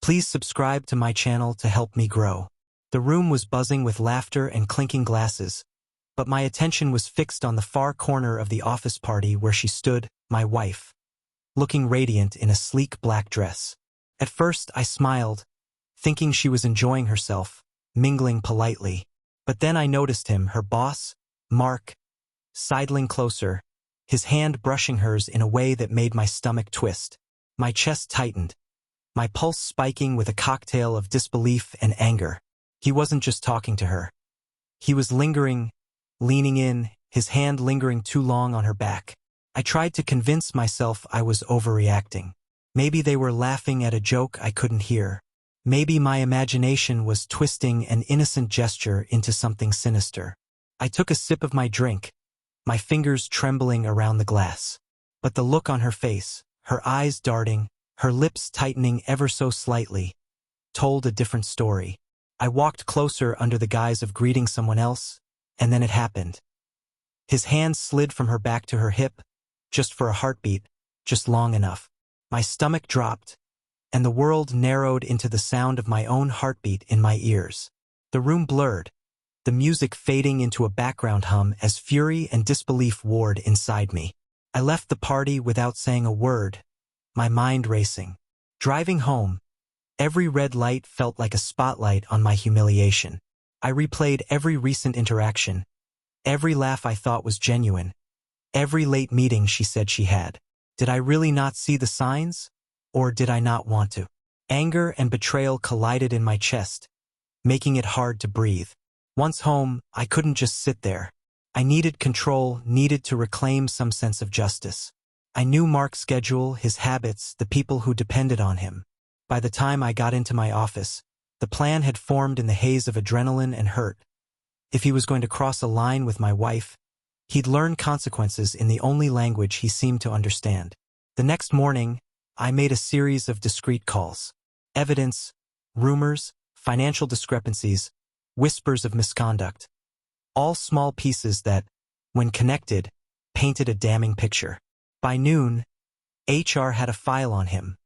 Please subscribe to my channel to help me grow. The room was buzzing with laughter and clinking glasses, but my attention was fixed on the far corner of the office party where she stood, my wife, looking radiant in a sleek black dress. At first, I smiled, thinking she was enjoying herself, mingling politely. But then I noticed him, her boss, Mark, sidling closer, his hand brushing hers in a way that made my stomach twist. My chest tightened, my pulse spiking with a cocktail of disbelief and anger. He wasn't just talking to her. He was lingering, leaning in, his hand lingering too long on her back. I tried to convince myself I was overreacting. Maybe they were laughing at a joke I couldn't hear. Maybe my imagination was twisting an innocent gesture into something sinister. I took a sip of my drink, my fingers trembling around the glass. But the look on her face, her eyes darting, her lips tightening ever so slightly, told a different story. I walked closer under the guise of greeting someone else, and then it happened. His hand slid from her back to her hip, just for a heartbeat, just long enough. My stomach dropped, and the world narrowed into the sound of my own heartbeat in my ears. The room blurred, the music fading into a background hum as fury and disbelief warred inside me. I left the party without saying a word, my mind racing. Driving home, every red light felt like a spotlight on my humiliation. I replayed every recent interaction, every laugh I thought was genuine, every late meeting she said she had. Did I really not see the signs? Or did I not want to? Anger and betrayal collided in my chest, making it hard to breathe. Once home, I couldn't just sit there. I needed control, needed to reclaim some sense of justice. I knew Mark's schedule, his habits, the people who depended on him. By the time I got into my office, the plan had formed in the haze of adrenaline and hurt. If he was going to cross a line with my wife, he'd learn consequences in the only language he seemed to understand. The next morning, I made a series of discreet calls. Evidence, rumors, financial discrepancies, whispers of misconduct. All small pieces that, when connected, painted a damning picture. By noon, HR had a file on him.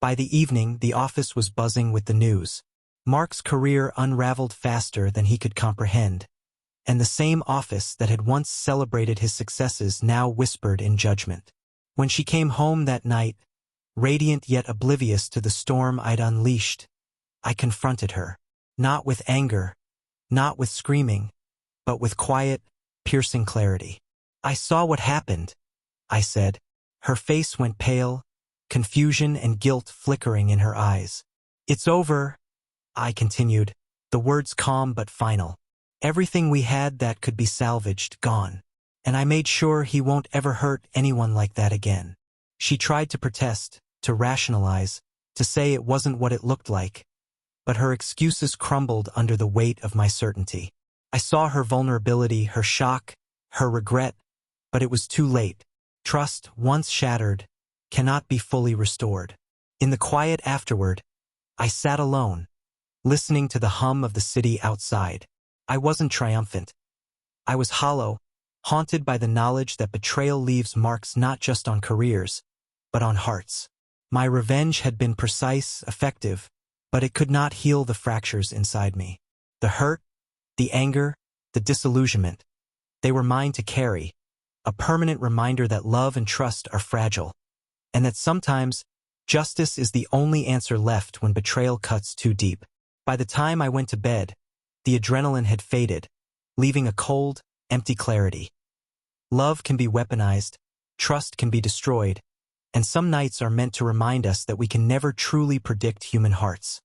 By the evening, the office was buzzing with the news. Mark's career unraveled faster than he could comprehend, and the same office that had once celebrated his successes now whispered in judgment. When she came home that night, radiant yet oblivious to the storm I'd unleashed, I confronted her. Not with anger, not with screaming, but with quiet, piercing clarity. "I saw what happened," I said. Her face went pale, confusion and guilt flickering in her eyes. "It's over," I continued, the words calm but final. "Everything we had that could be salvaged, gone. And I made sure he won't ever hurt anyone like that again." She tried to protest, to rationalize, to say it wasn't what it looked like. But her excuses crumbled under the weight of my certainty. I saw her vulnerability, her shock, her regret, but it was too late. Trust, once shattered, cannot be fully restored. In the quiet afterward, I sat alone, listening to the hum of the city outside. I wasn't triumphant. I was hollow, haunted by the knowledge that betrayal leaves marks not just on careers, but on hearts. My revenge had been precise, effective, but it could not heal the fractures inside me. The hurt, the anger, the disillusionment, they were mine to carry, a permanent reminder that love and trust are fragile, and that sometimes justice is the only answer left when betrayal cuts too deep. By the time I went to bed, the adrenaline had faded, leaving a cold, empty clarity. Love can be weaponized, trust can be destroyed, and some nights are meant to remind us that we can never truly predict human hearts.